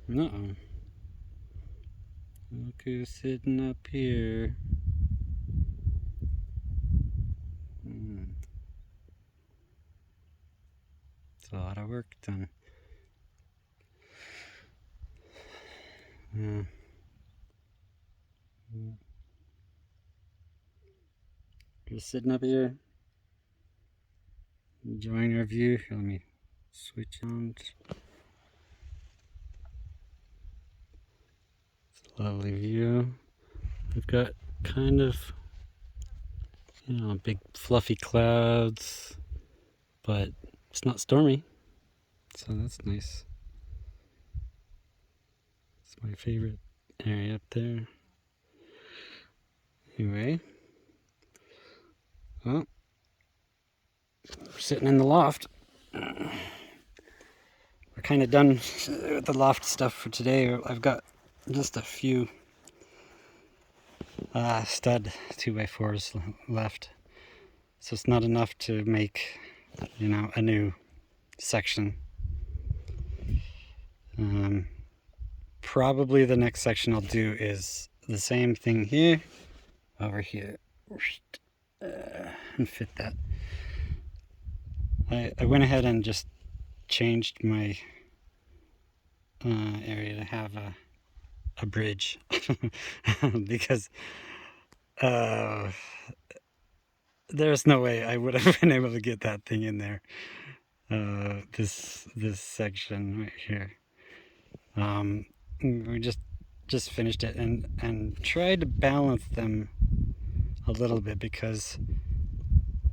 Uh-oh. Look who's sitting up here. It's a lot of work done. Yeah. Just sitting up here, enjoying our view. Here, let me switch on. It's a lovely view. We've got kind of, big fluffy clouds, but it's not stormy, so that's nice. It's my favorite area up there. Anyway, well, we're sitting in the loft. We're kind of done with the loft stuff for today. I've got just a few stud 2x4s left, so it's not enough to make, a new section. Probably the next section I'll do is the same thing here, over here, and fit that. I went ahead and just changed my area to have a bridge because there's no way I would have been able to get that thing in there. This section right here. We just finished it and tried to balance them a little bit, because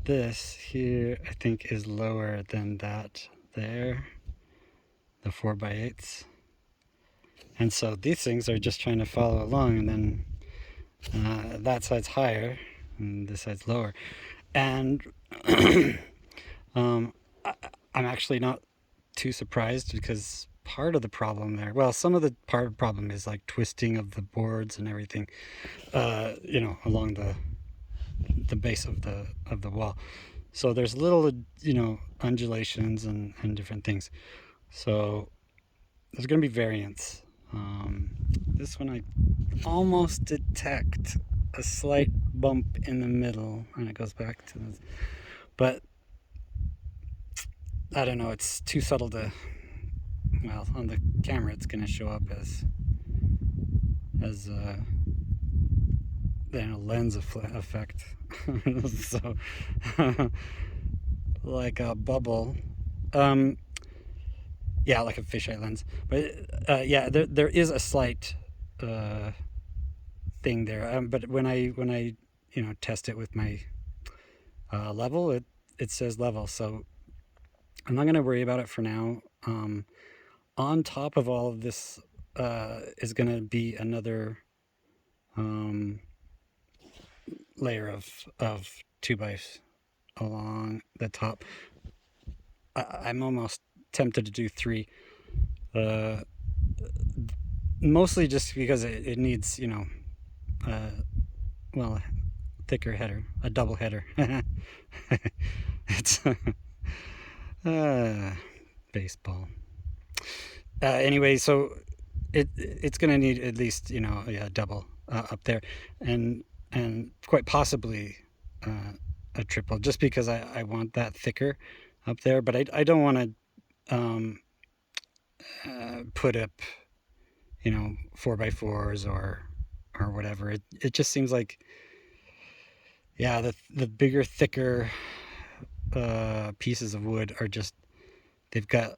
this here I think is lower than that there, the 4x8s, and so these things are just trying to follow along, and then that side's higher and this side's lower, and I'm actually not too surprised, because part of the problem there, well, some of the problem is like twisting of the boards and everything, along the base of the wall. So there's little, undulations and different things. So there's going to be variance. This one I almost detect a slight bump in the middle, and it goes back to this. But I don't know, it's too subtle to, well, on the camera it's going to show up as lens effect. So like a bubble, yeah, like a fisheye lens. But yeah, there is a slight thing there. But when I test it with my level, it says level, so I'm not going to worry about it for now. On top of all of this is going to be another layer of 2x along the top. I'm almost tempted to do 3, mostly just because it needs, well, a thicker header, a double header. It's baseball. Anyway, so it's going to need at least, a double up there, and quite possibly a triple, just because I want that thicker up there. But I don't want to put up, 4x4s or whatever. It just seems like, yeah, the bigger, thicker pieces of wood are just, they've got,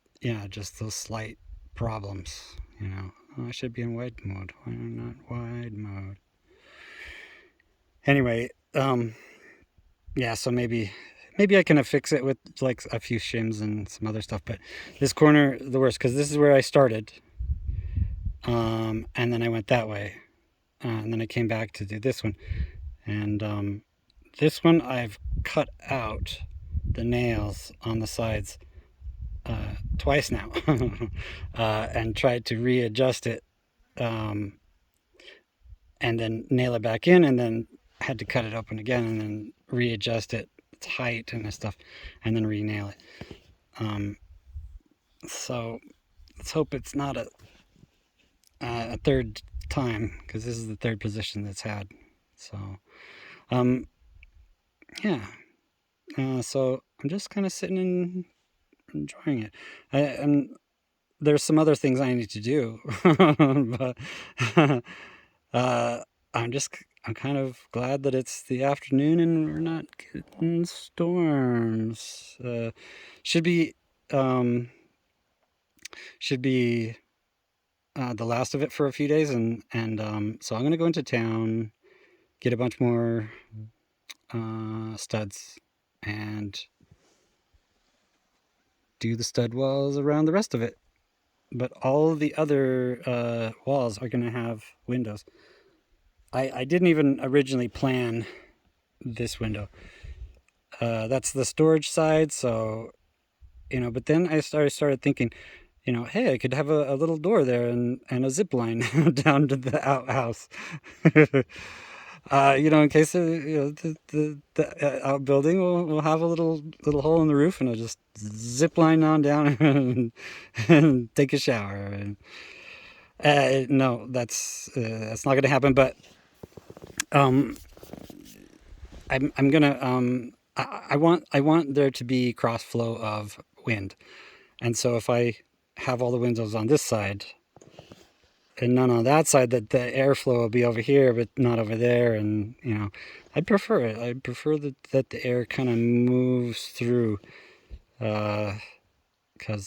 just those slight problems. Oh, I should be in wide mode. Why not wide mode? Anyway, yeah, so maybe I can fix it with like a few shims and some other stuff. But this corner, the worst, because this is where I started, and then I went that way, and then I came back to do this one, and this one I've cut out the nails on the sides twice now, and tried to readjust it, and then nail it back in, and then had to cut it open again, and then readjust its height and stuff, and then re-nail it. So let's hope it's not a third time because this is the third position that's had. So, um, yeah. So I'm just kind of sitting and enjoying it. And there's some other things I need to do, but uh, I'm kind of glad that it's the afternoon and we're not getting storms. Should be um, should be the last of it for a few days, and so I'm gonna go into town, get a bunch more studs, and do the stud walls around the rest of it. But all of the other walls are gonna have windows. I didn't even originally plan this window. That's the storage side, so but then I started thinking, hey, I could have a little door there and a zip line down to the outhouse. In case the outbuilding will have a little hole in the roof, and I'll just zip line on down and take a shower. And, no, that's not going to happen. But um, I'm gonna I want there to be cross flow of wind, and so if I have all the windows on this side and none on that side, that the airflow will be over here but not over there, and I'd prefer it. I'd prefer that the air kind of moves through, because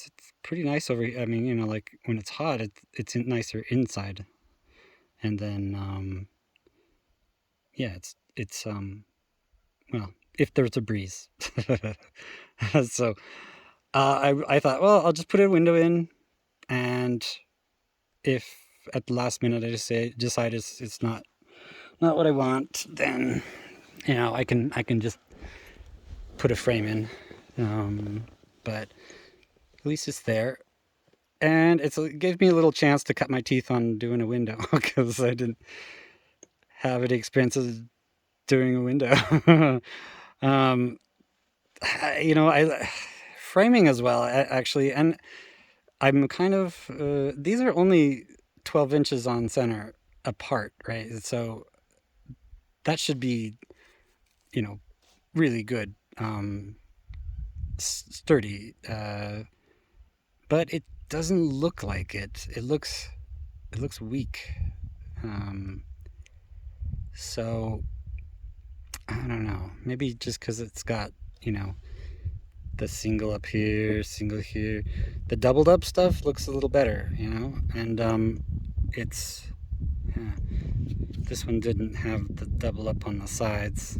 it's pretty nice over here. I mean, like when it's hot, it's nicer inside, and then yeah, it's well, if there's a breeze. So I thought, well, I'll just put a window in, and if at the last minute I just decide it's not what I want, then I can just put a frame in. But at least it's there, and it gave me a little chance to cut my teeth on doing a window because I didn't have any experiences doing a window. um, I framing as well, actually, and I'm kind of these are only 12 inches on center apart, right? So that should be, you know, really good, sturdy. But it doesn't look like it. It looks weak. Um, so I don't know. Maybe just because it's got the single up here, single here. The doubled up stuff looks a little better, and it's yeah, this one didn't have the double up on the sides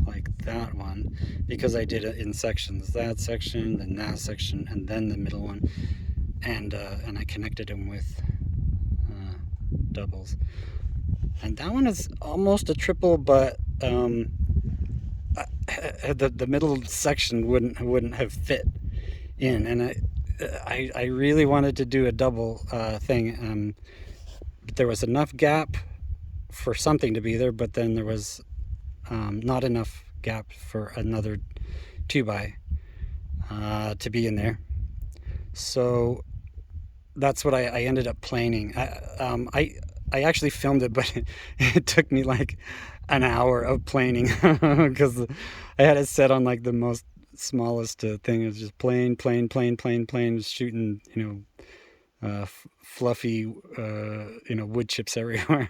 like that one because I did it in sections. That section, then that section, and then the middle one, and I connected them with doubles. And that one is almost a triple, but the middle section wouldn't have fit in, and I really wanted to do a double thing. But there was enough gap for something to be there, but then there was not enough gap for another 2x to be in there. So that's what I ended up planing. I actually filmed it, but it took me like an hour of planing because I had it set on like the most smallest thing. It was just plane, shooting fluffy wood chips everywhere.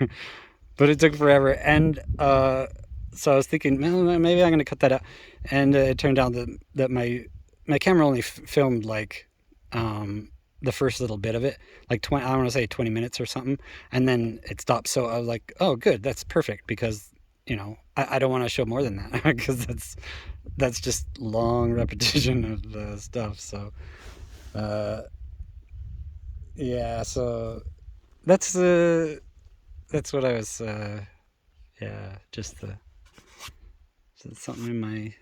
But it took forever, and so I was thinking, well, maybe I'm gonna cut that out, and it turned out that my camera only filmed like the first little bit of it, like 20, I want to say 20 minutes or something, and then it stopped. So I was like, oh, good, that's perfect, because I don't want to show more than that because that's just long repetition of stuff. So uh, yeah, so that's that's what I was yeah, just something in my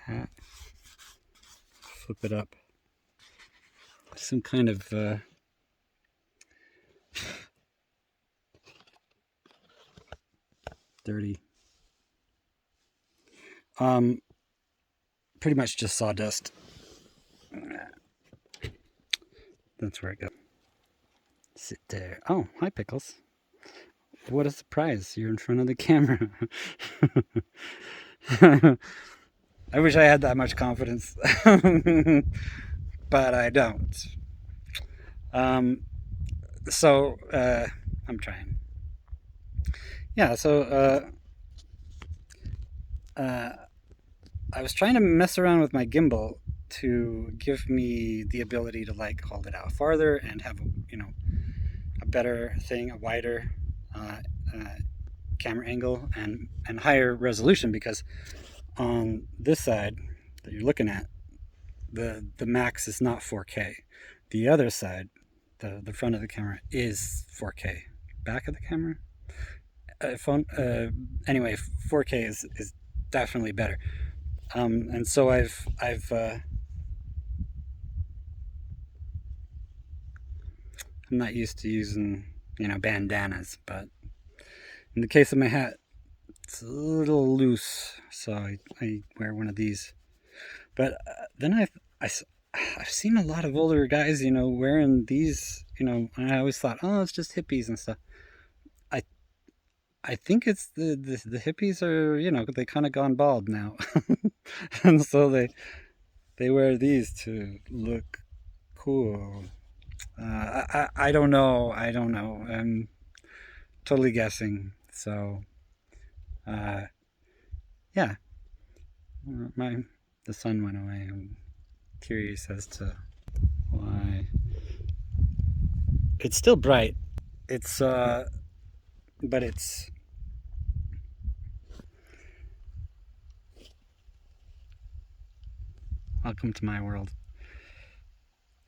hat. Flip it up. Some kind of dirty. Pretty much just sawdust. That's where it goes. Sit there. Oh, hi, Pickles. What a surprise. You're in front of the camera. I wish I had that much confidence, but I don't. Um, so I'm trying. Yeah, uh, I was trying to mess around with my gimbal to give me the ability to like hold it out farther and have a better thing, a wider uh, uh, camera angle and higher resolution, because on this side that you're looking at, the max is not 4K. The other side, the front of the camera, is 4K. Back of the camera, phone. Anyway, 4K is definitely better. And so I'm not used to using bandanas, but in the case of my hat, it's a little loose, so I wear one of these. But then I, I've seen a lot of older guys, wearing these, and I always thought, oh, it's just hippies and stuff. I I think it's the hippies are, they kind of gone bald now, and so they wear these to look cool. I don't know. I don't know. I'm totally guessing. So, uh, yeah, my the sun went away. I'm curious as to why. It's still bright. It's but it's welcome to my world.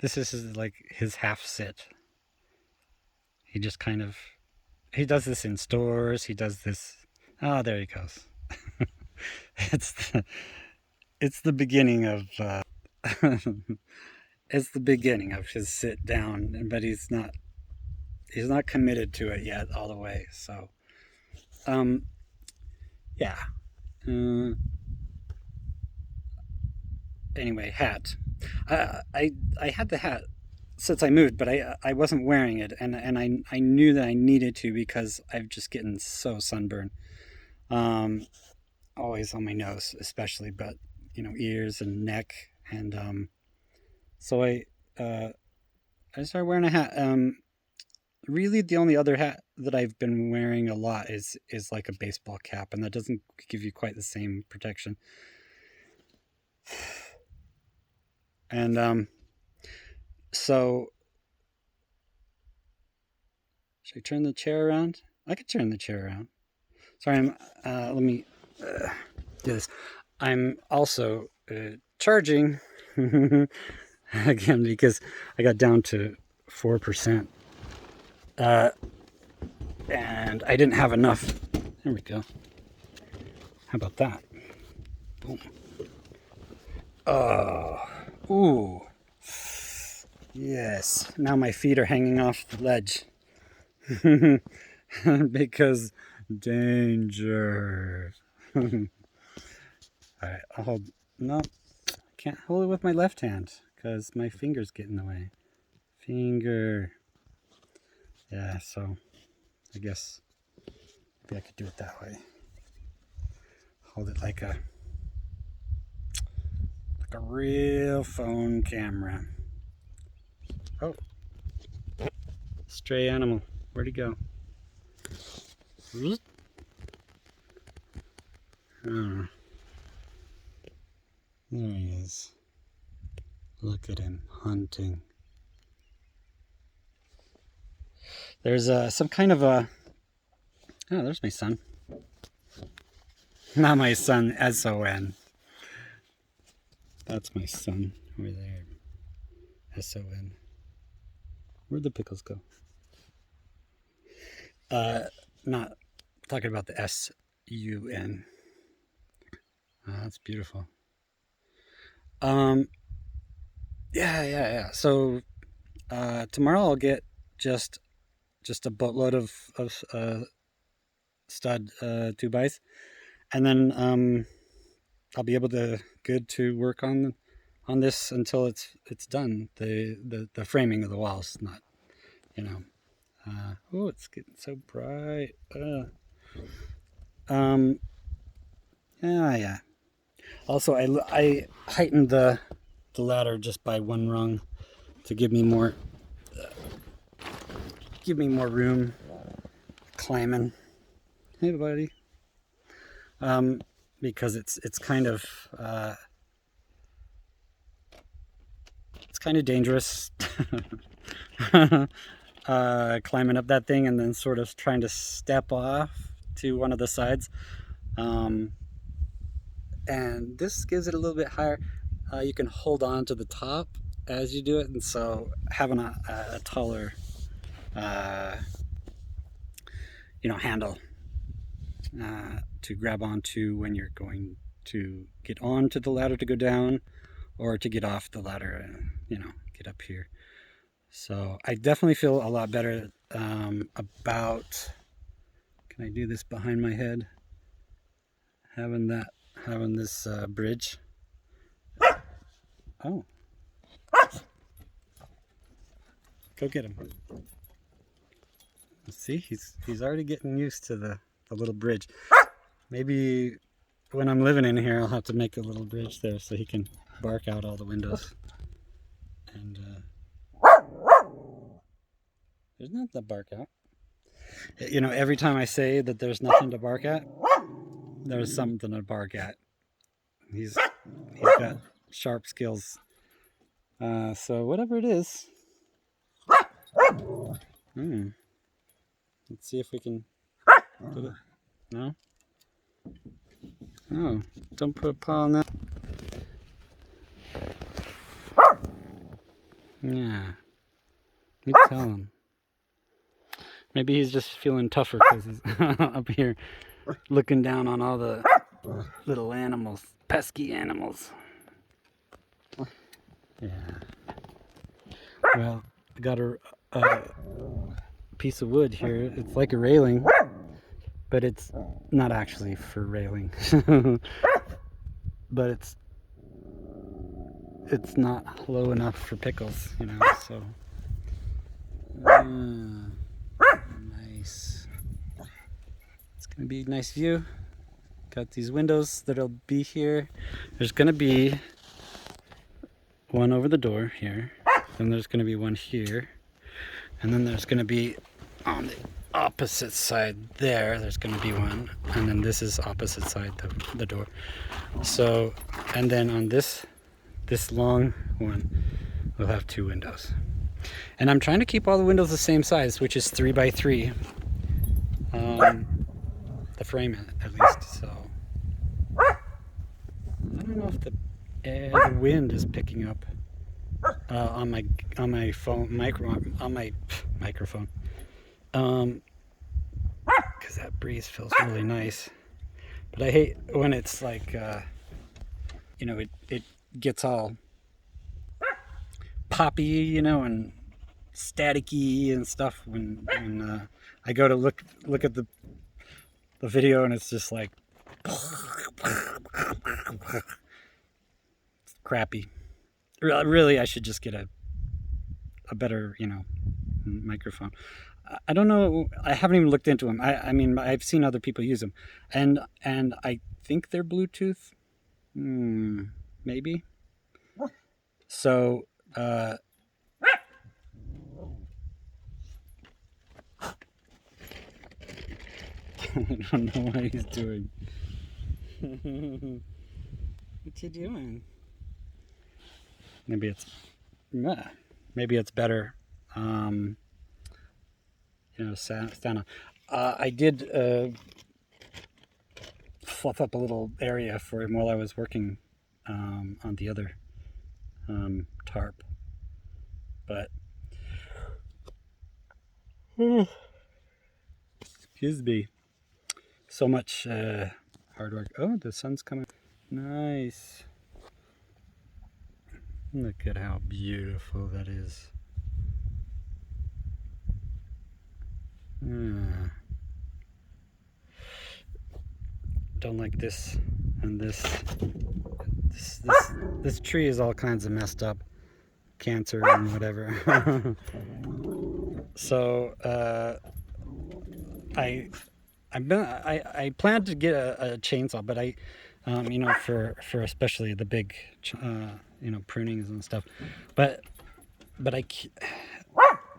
This is like his half sit. He just kind of he does this in stores. He does this. Oh, there he goes. it's the, it's the beginning of it's the beginning of his sit down, but he's not committed to it yet all the way. So, um, yeah. Uh, anyway, hat. I had the hat since I moved, but I wasn't wearing it, and I knew that I needed to because I'm just getting so sunburned. Um, Always on my nose, especially, but ears and neck, and so uh, I started wearing a hat. Really, the only other hat that I've been wearing a lot is like a baseball cap, and that doesn't give you quite the same protection. And so should I turn the chair around? I could turn the chair around. Sorry, let me do this. I'm also charging again because I got down to 4%, and I didn't have enough. There we go. How about that? Boom. Oh, ooh, yes. Now my feet are hanging off the ledge because danger. All right, I'll hold. No, I can't hold it with my left hand because my fingers get in the way. Finger. Yeah, so I guess maybe I could do it that way. Hold it like a real phone camera. Oh, stray animal. Where'd he go? Oh, there he is. Look at him hunting. There's some kind of a. Oh, there's my son. Not my son, S-O-N. That's my son over there. S-O-N. Where'd the pickles go? Not talking about the S-U-N. That's beautiful. Yeah. So tomorrow I'll get just a boatload of stud 2x, and then I'll be able to good to work on this until it's done. The framing of the walls, not. Oh, it's getting so bright. Um, yeah. Also, I heightened the ladder just by one rung to give me more room climbing. Hey, buddy. Because it's kind of dangerous climbing up that thing and then sort of trying to step off to one of the sides. And this gives it a little bit higher. You can hold on to the top as you do it, and so having a taller handle to grab onto when you're going to get onto the ladder to go down, or to get off the ladder and get up here. So I definitely feel a lot better about, can I do this behind my head, having this bridge. Oh, go get him. See, he's already getting used to the little bridge. Maybe when I'm living in here, I'll have to make a little bridge there so he can bark out all the windows. And there's nothing to bark at. Every time I say that there's nothing to bark at, there's something to bark at. He's got sharp skills. So whatever it is. Let's see if we can put it. No? Oh, don't put a paw on that. Yeah. You tell him. Maybe he's just feeling tougher because he's up here looking down on all the little animals, pesky animals. Yeah. Well, I got a piece of wood here. It's like a railing, but it's not actually for railing. But it's not low enough for pickles, so nice. It's gonna be a nice view. Got these windows that'll be here. There's gonna be one over the door here, then there's gonna be one here, and then there's gonna be on the opposite side there's gonna be one, and then this is opposite side the door. So, and then on this long one, we'll have 2 windows. And I'm trying to keep all the windows the same size, which is 3 by 3. The frame at least. So I don't know if the wind is picking up on my phone on my microphone. Because that breeze feels really nice. But I hate when it's like it gets all poppy, and staticky and stuff when I go to look at the video, and it's just like it's crappy. Really, I should just get a better microphone. I don't know. I haven't even looked into them. I mean, I've seen other people use them, and I think they're Bluetooth. Maybe. So. I don't know what he's doing. What you doing? Maybe it's better. Stand on. I did fluff up a little area for him while I was working on the other tarp, but excuse me. So much hard work. Oh, the sun's coming. Nice. Look at how beautiful that is. Don't like this and this. This tree is all kinds of messed up. Cancer and whatever. So I planned to get a chainsaw, but you know, for especially the big you know, prunings and stuff, but but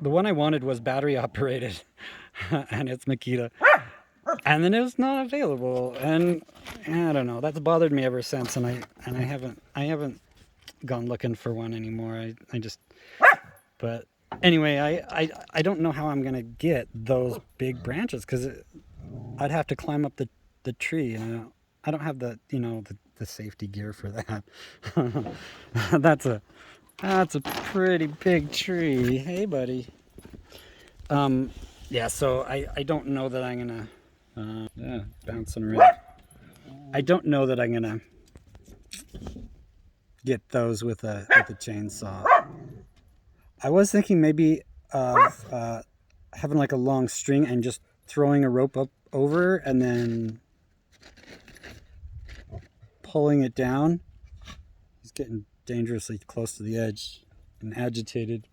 the one I wanted was battery operated, and it's Makita, and then it was not available, and I don't know, that's bothered me ever since, and I haven't gone looking for one anymore. I just, but anyway, I don't know how I'm gonna get those big branches, because I'd have to climb up the tree, and I don't have the, you know, the safety gear for that. that's a that's a pretty big tree. Hey, buddy. Um, yeah. So I don't know that I'm gonna yeah, bouncing around. I don't know that I'm gonna get those with a chainsaw. I was thinking maybe of having like a long string and just throwing a rope up over and then pulling it down. He's getting dangerously close to the edge and agitated.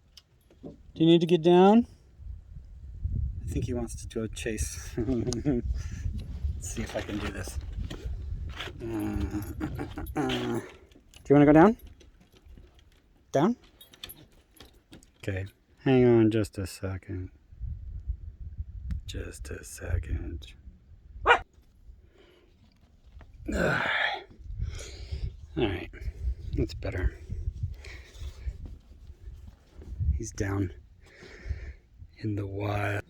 Do you need to get down? I think he wants to do a chase. Let's see if I can do this. Do you want to go down? Down? Okay. Hang on just a second. Just a second. Alright. That's better. He's down in the wild.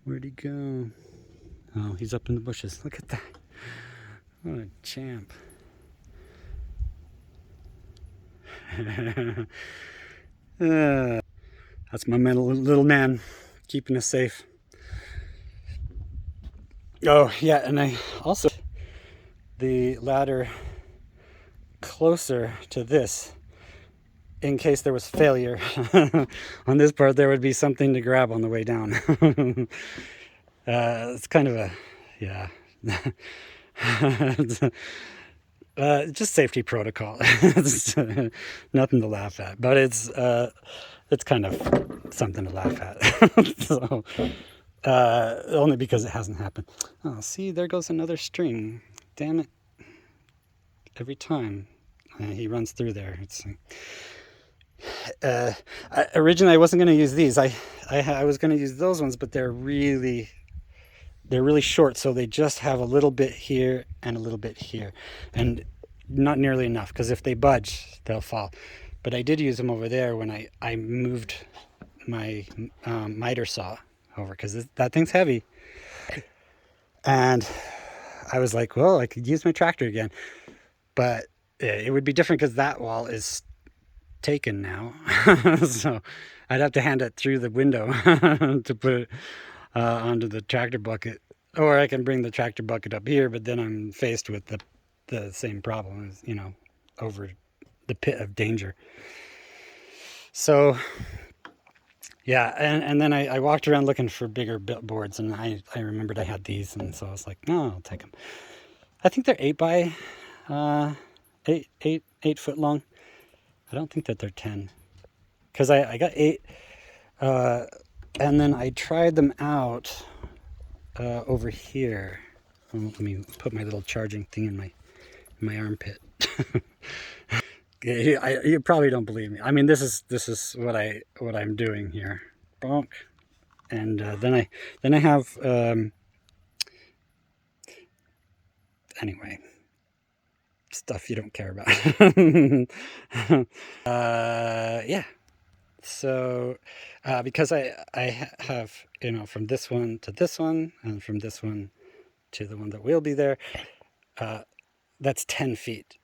Where'd he go? Oh, he's up in the bushes. Look at that. What a champ. That's my little man, keeping us safe. Oh, yeah, and I also the ladder closer to this in case there was failure on this part. There would be something to grab on the way down. It's kind of a, yeah. Just safety protocol. It's nothing to laugh at, but it's kind of something to laugh at. So, only because it hasn't happened. Oh, see, there goes another string. Damn it! Every time he runs through there, it's. Originally, I wasn't going to use these. I was going to use those ones, but they're really short, so they just have a little bit here and a little bit here, and not nearly enough, because if they budge, they'll fall. But I did use them over there when I moved my miter saw over, because that thing's heavy, and I was like, well, I could use my tractor again, but it would be different because that wall is taken now. So I'd have to hand it through the window to put it onto the tractor bucket, or I can bring the tractor bucket up here, but then I'm faced with the same problem, as, you know, over the pit of danger. So yeah, and then I walked around looking for bigger boards, and I remembered I had these, and so I was like, no, I'll take them. I think they're 8 by 8 foot long. I don't think that they're 10, because I got 8, and then I tried them out over here. Let me put my little charging thing in my armpit. You probably don't believe me. I mean, this is what I'm doing here. Bonk, and then I have anyway, stuff you don't care about. Yeah. So because I have, you know, from this one to this one, and from this one to the one that will be there, that's 10 feet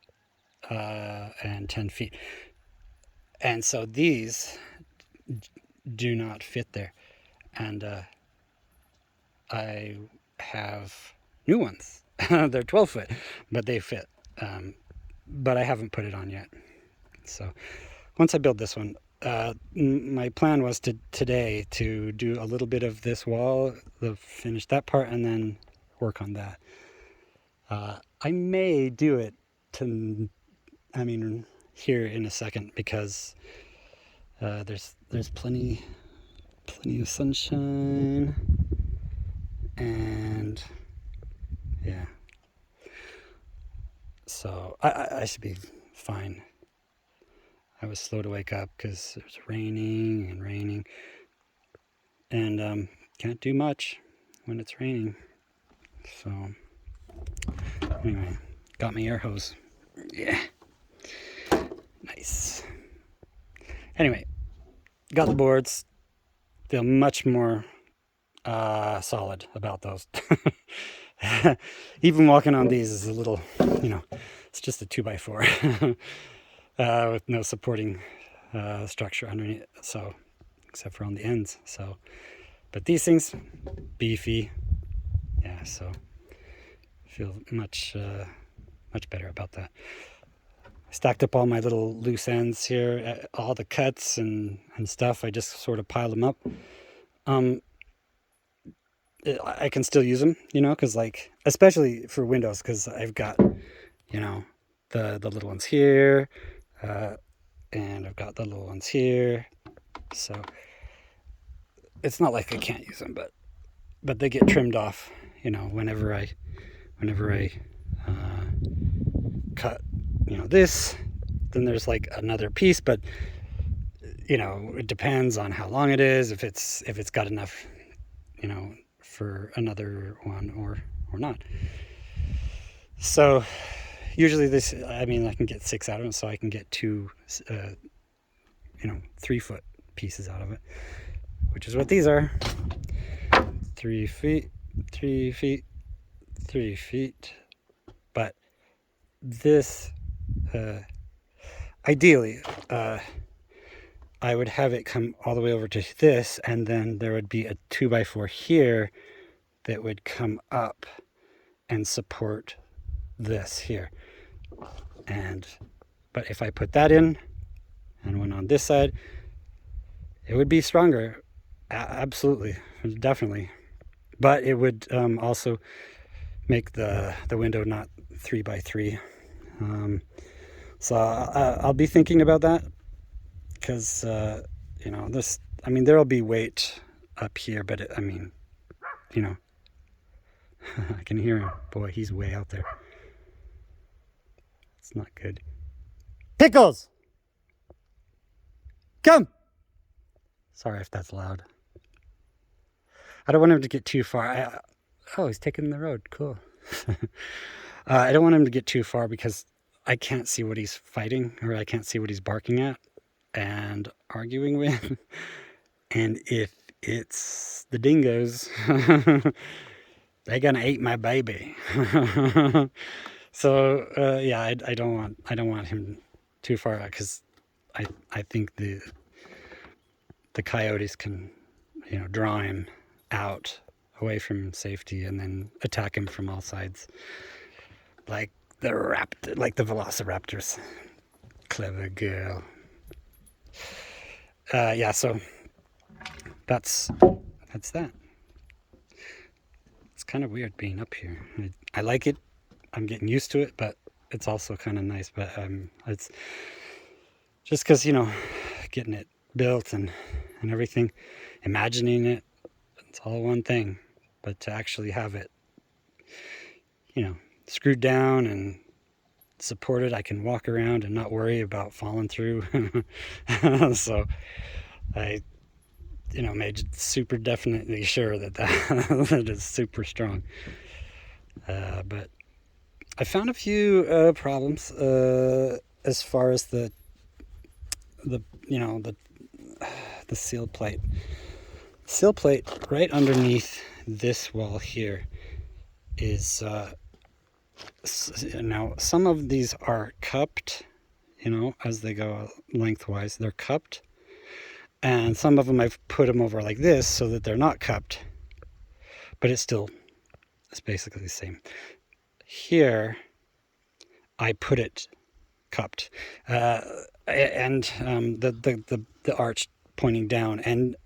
and 10 feet, and so these do not fit there, and I have new ones. They're 12 foot, but they fit, but I haven't put it on yet. So once I build this one, my plan was today to do a little bit of this wall, finish that part, and then work on that. I may do it here in a second, because there's plenty plenty of sunshine, and yeah, so I should be fine. I was slow to wake up because it was raining, and can't do much when it's raining. So anyway, got my air hose. Yeah, nice. Anyway, got the boards. Feel much more solid about those. Even walking on these is a little, it's just a 2x4 with no supporting structure underneath. So, except for on the ends. So, but these things, beefy. Yeah. So, feel much better about that. I stacked up all my little loose ends here, all the cuts and stuff. I just sort of piled them up. I can still use them, because like, especially for windows, because I've got, the little ones here, and I've got the little ones here. So it's not like I can't use them, but they get trimmed off, whenever I cut, this, then there's like another piece, but it depends on how long it is, if it's got enough, for another one or not. So usually this, I can get 6 out of it, so I can get 2 3-foot pieces out of it, which is what these are. 3 feet, 3 feet, 3 feet. But this ideally I would have it come all the way over to this, and then there would be a 2x4 here that would come up and support this here. But if I put that in and went on this side, it would be stronger. Absolutely, definitely. But it would also make the window not 3x3. So I'll be thinking about that, because this, there'll be weight up here, but I can hear him. Boy, he's way out there. It's not good. Pickles! Come! Sorry if that's loud. I don't want him to get too far. Oh, he's taking the road. Cool. I don't want him to get too far, because I can't see what he's fighting, or I can't see what he's barking at and arguing with. And if it's the dingoes, they're gonna eat my baby. So yeah, I don't want him too far out, because I think the coyotes can draw him out away from safety and then attack him from all sides, like the velociraptors. Clever girl. Yeah, so that's that. It's kind of weird being up here. I like it. I'm getting used to it, but it's also kind of nice. But it's just because, getting it built and everything, imagining it, it's all one thing. But to actually have it, screwed down and supported, I can walk around and not worry about falling through. So I made super definitely sure that is super strong. But I found a few problems as far as the seal plate. Seal plate right underneath this wall here is now some of these are cupped, as they go lengthwise, they're cupped. And some of them I've put them over like this so that they're not cupped, but it's basically the same. Here, I put it cupped, and the arch pointing down, and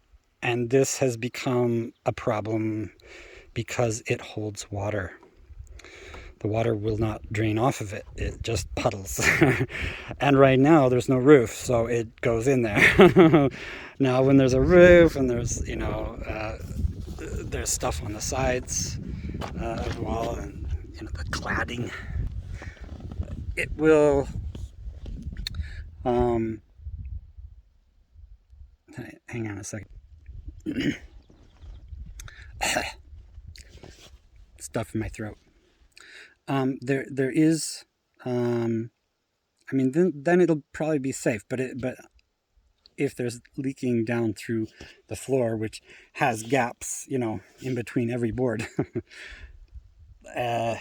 this has become a problem because it holds water. the water will not drain off of it. It just puddles. And right now there's no roof, so it goes in there. Now when there's a roof and there's, there's stuff on the sides of the wall and the cladding, it will hang on a second. Stuff in my throat. There is, then it'll probably be safe. But if there's leaking down through the floor, which has gaps, in between every board, I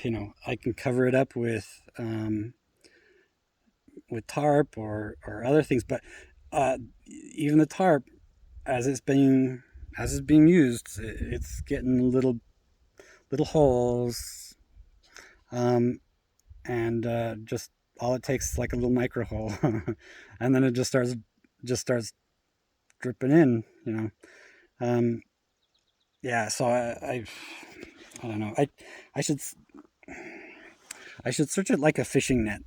can cover it up with tarp or other things. But even the tarp, as it's being used, it's getting little holes, and just all it takes is like a little micro hole, and then it just starts dripping in, yeah. So I don't know. I should search it like a fishing net,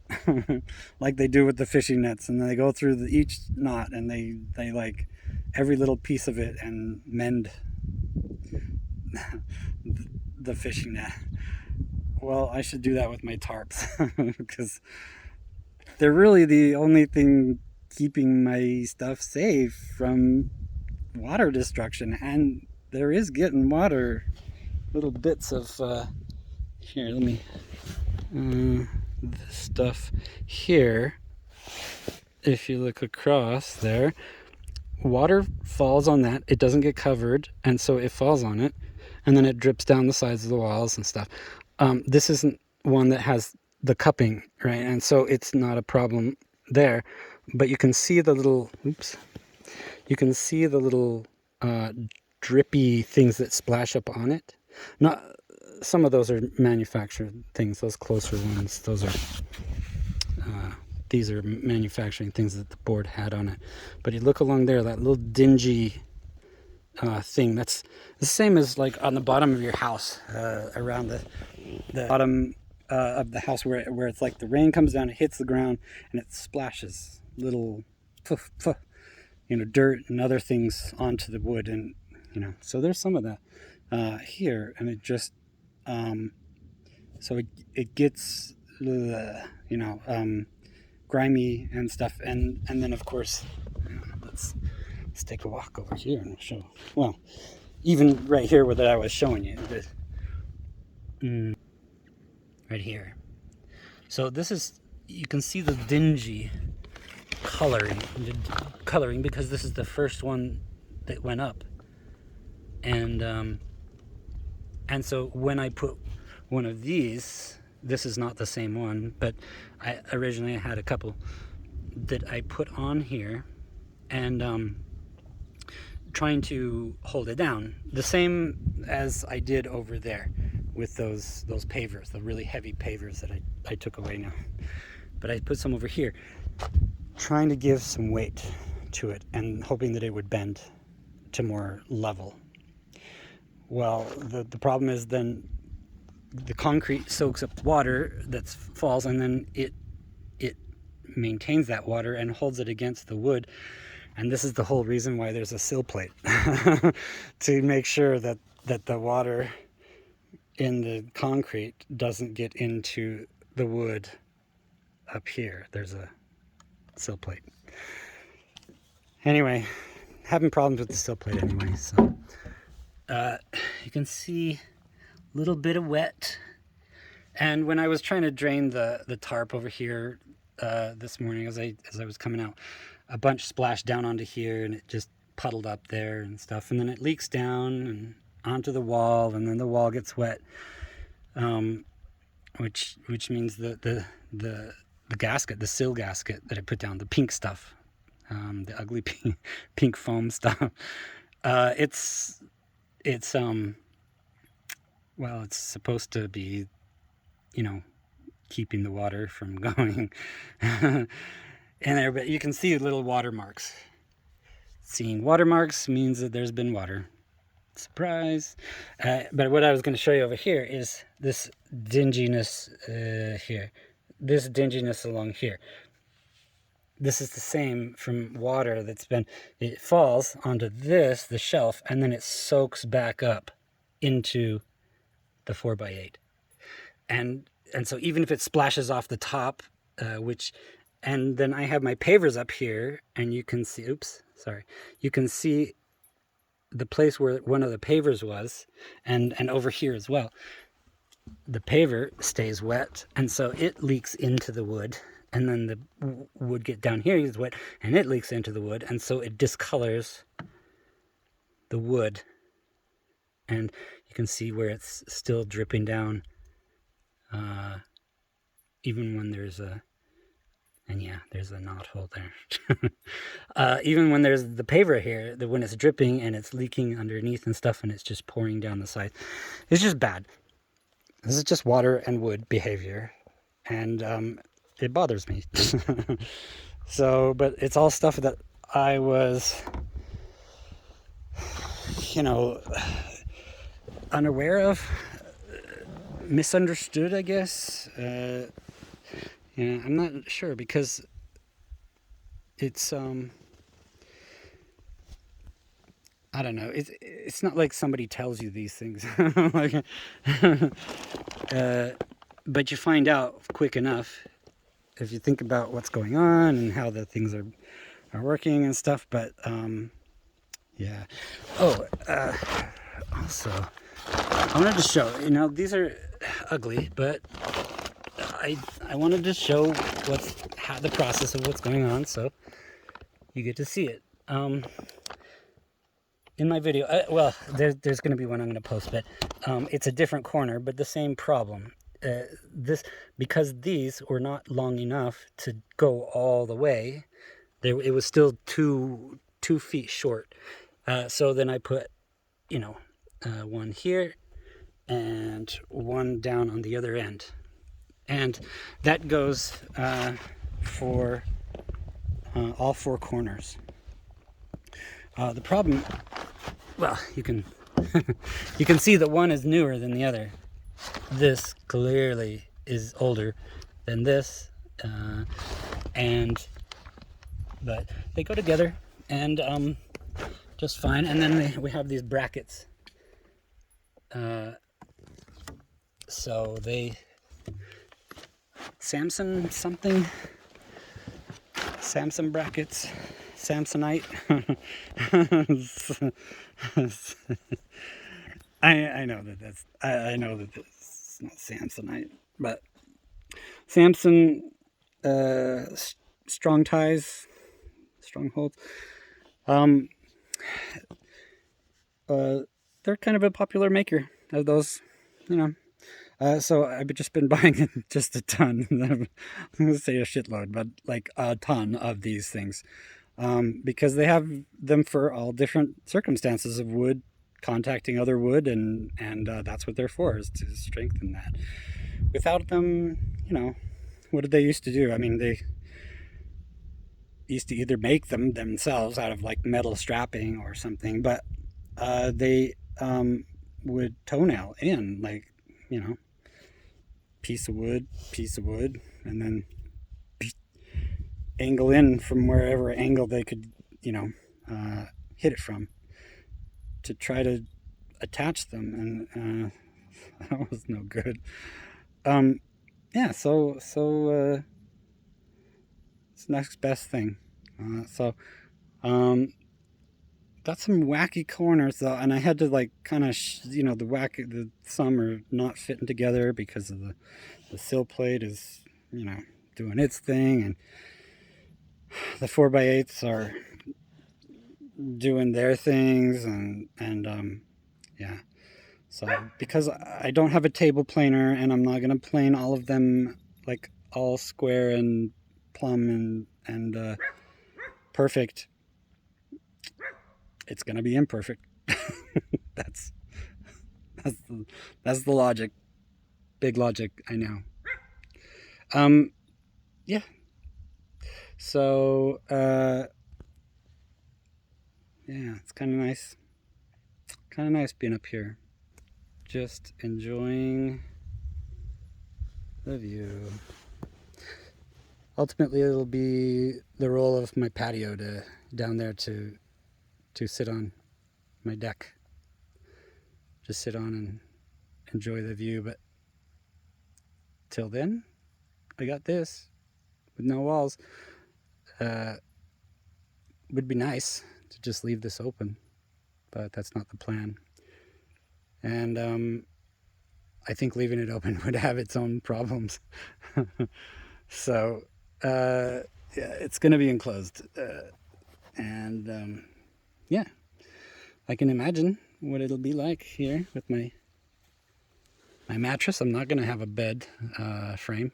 like they do with the fishing nets, and then they go through each knot and they like every little piece of it and mend the fishing net. Well, I should do that with my tarps, because they're really the only thing keeping my stuff safe from water destruction. And there is getting water, little bits of here, let me this stuff here, if you look across there, water falls on that. It doesn't get covered, and so it falls on it, and then it drips down the sides of the walls and stuff. This isn't one that has the cupping, right? And so it's not a problem there. But you can see the little, drippy things that splash up on it. Not some of those are manufactured things. Those closer ones, these are manufacturing things that the board had on it. But you look along there, that little dingy thing, that's the same as like on the bottom of your house, around the bottom of the house, where it's like the rain comes down, it hits the ground, and it splashes little dirt and other things onto the wood, and so there's some of that here, and it just so it gets grimy and stuff, and then of course, let's take a walk over here and show. Well, even right here where that I was showing you, right here. So this is, you can see the dingy coloring because this is the first one that went up, and so when I put one of these, this is not the same one, but I originally had a couple that I put on here, and trying to hold it down, the same as I did over there with those pavers, the really heavy pavers that I took away now. But I put some over here, trying to give some weight to it and hoping that it would bend to more level. Well, the problem is then the concrete soaks up water that falls, and then it maintains that water and holds it against the wood. And this is the whole reason why there's a sill plate, to make sure that the water in the concrete doesn't get into the wood up here. There's a sill plate. Anyway, having problems with the sill plate anyway. So you can see a little bit of wet. And when I was trying to drain the tarp over here this morning, as I was coming out, a bunch splashed down onto here, and it just puddled up there and stuff, and then it leaks down and onto the wall, and then the wall gets wet, which means the gasket, the sill gasket that I put down, the pink stuff, the ugly pink foam stuff, it's well, it's supposed to be, keeping the water from going in there, but you can see little watermarks. Seeing watermarks means that there's been water. Surprise. But what I was going to show you over here is this dinginess here. This dinginess along here. This is the same from water that's been, it falls onto this, the shelf, and then it soaks back up into the 4x8. And so even if it splashes off the top, and then I have my pavers up here, and you can see, you can see the place where one of the pavers was, and over here as well. The paver stays wet, and so it leaks into the wood, and then the wood get down here is wet, and it leaks into the wood, and so it discolors the wood, and you can see where it's still dripping down, even when there's a, and yeah, there's a knot hole there. Even when there's the paver here, when it's dripping and it's leaking underneath and stuff, and it's just pouring down the side, it's just bad. This is just water and wood behavior, and it bothers me. So, but it's all stuff that I was, unaware of, misunderstood, I guess. I'm not sure, because it's I don't know. It's not like somebody tells you these things, like, but you find out quick enough if you think about what's going on and how the things are working and stuff. But yeah. Oh, also, I wanted to show. These are ugly, but I wanted to show how the process of what's going on, so you get to see it. In my video, there's going to be one I'm going to post, but it's a different corner, but the same problem. Because these were not long enough to go all the way, it was still 2 feet short. So then I put, one here and one down on the other end. And that goes for all 4 corners. The problem, well, you can you can see that one is newer than the other. This clearly is older than this, but they go together and just fine. And then we have these brackets. So Samson brackets, Samsonite. I know that I know that it's not Samsonite, but Samson strong ties, strongholds. They're kind of a popular maker of those, so I've just been buying just a ton. I'm going to say a shitload, but like a ton of these things, because they have them for all different circumstances of wood contacting other wood, and that's what they're for, is to strengthen that. Without them, what did they used to do? I mean, they used to either make them themselves out of like metal strapping or something, but they would toenail in, like, piece of wood, and then angle in from wherever angle they could, hit it from, to try to attach them, and that was no good. Yeah, so it's the next best thing. Got some wacky corners though, and I had to like kind of, some are not fitting together because of the sill plate is, doing its thing, and the 4x8s are doing their things, and yeah. So because I don't have a table planer, and I'm not gonna plane all of them like all square and plumb and perfect, it's gonna be imperfect. that's the logic. Big logic, I know. Yeah. So yeah, it's kind of nice. kind of nice being up here, just enjoying the view. Ultimately, it'll be the role of my patio to down there to sit on my deck, just sit on and enjoy the view. But till then, I got this with no walls. Would be nice to just leave this open, but that's not the plan. And I think leaving it open would have its own problems. So yeah, it's going to be enclosed. And yeah, I can imagine what it'll be like here with my mattress. I'm not going to have a bed frame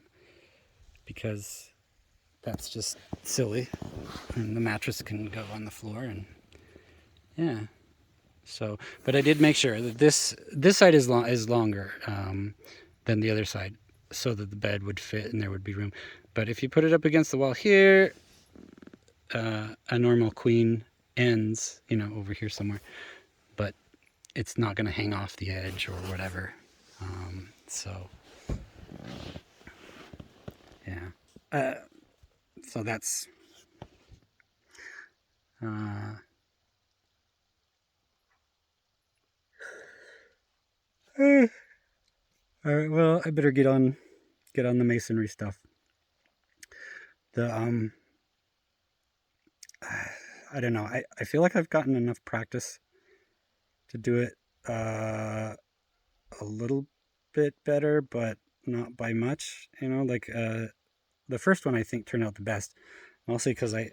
because that's just silly, and the mattress can go on the floor. And yeah, so, but I did make sure that this side is longer than the other side, so that the bed would fit and there would be room. But if you put it up against the wall here, a normal queen ends, over here somewhere, but it's not going to hang off the edge or whatever. So yeah, so that's all right. Well, I better get on the masonry stuff. The I don't know. I feel like I've gotten enough practice to do it a little bit better, but not by much. Like the first one I think turned out the best, mostly because I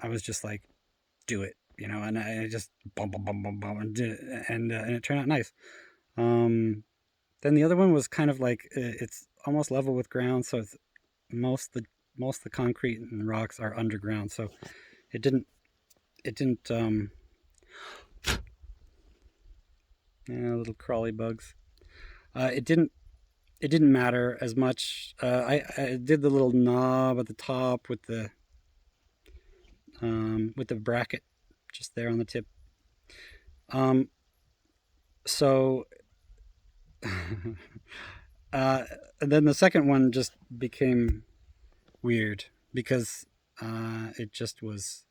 was just like, do it, and I just bum bum bum bum bum and did it, and it turned out nice. Then the other one was kind of like it's almost level with ground, so it's most the concrete and rocks are underground, so it didn't little crawly bugs. It didn't matter as much. I did the little knob at the top with the bracket just there on the tip. So and then the second one just became weird because it just was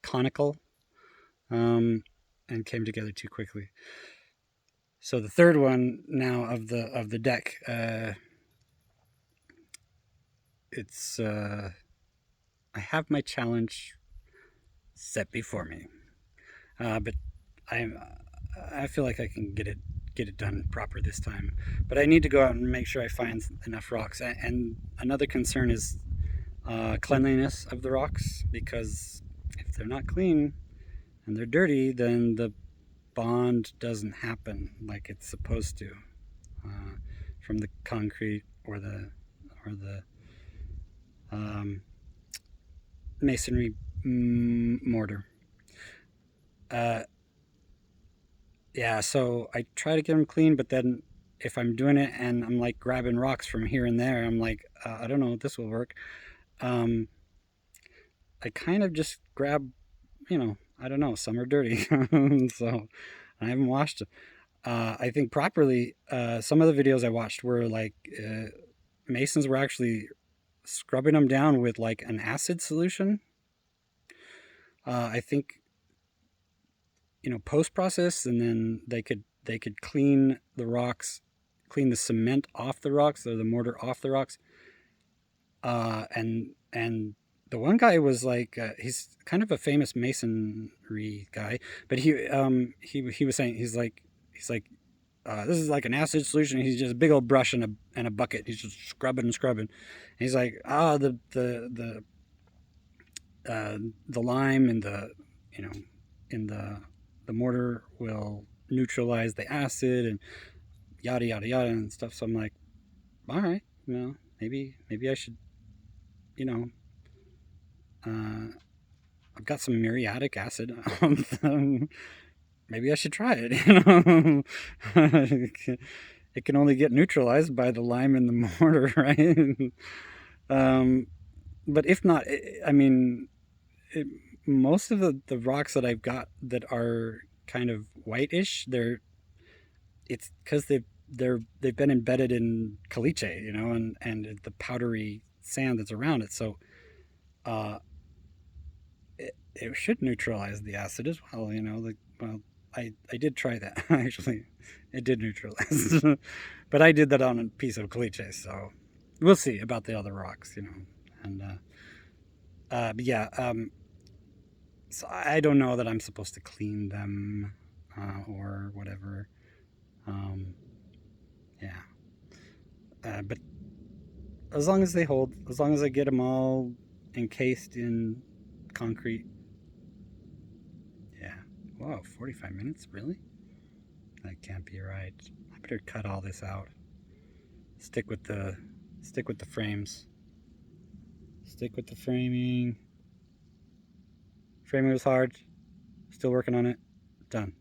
conical and came together too quickly. So the third one now of the deck, it's I have my challenge set before me, but I feel like I can get it done proper this time. But I need to go out and make sure I find enough rocks. And another concern is cleanliness of the rocks, because if they're not clean and they're dirty, then the bond doesn't happen like it's supposed to from the concrete or the masonry mortar. Yeah, so I try to get them clean, but then if I'm doing it and I'm like grabbing rocks from here and there, I'm like, I don't know if this will work. I kind of just grab, I don't know, some are dirty. So I haven't washed it. I think properly, some of the videos I watched were like masons were actually scrubbing them down with like an acid solution. I think, post-process, and then they could clean the rocks, clean the cement off the rocks or the mortar off the rocks. And the one guy was like, he's kind of a famous masonry guy, but he was saying he's like this is like an acid solution. He's just a big old brush and a bucket. He's just scrubbing and scrubbing. And he's like, the lime and the in the mortar will neutralize the acid and yada yada yada and stuff. So I'm like, all right, maybe I should, I've got some muriatic acid. Maybe I should try it. It can only get neutralized by the lime in the mortar, right? But if not, I mean, most of the rocks that I've got that are kind of whitish. It's because they've been embedded in caliche, you know, and the powdery sand that's around it. So uh, it should neutralize the acid as well, you know. Like, well, I did try that actually. It did neutralize, but I did that on a piece of caliche, so we'll see about the other rocks, you know. And but yeah, so I don't know that I'm supposed to clean them or whatever. Um, yeah, but as long as they hold, as long as I get them all encased in concrete, yeah. Whoa, 45 minutes, really? That can't be right. I better cut all this out. Stick with the stick with the frames. Stick with the framing. Framing was hard. Still working on it. Done.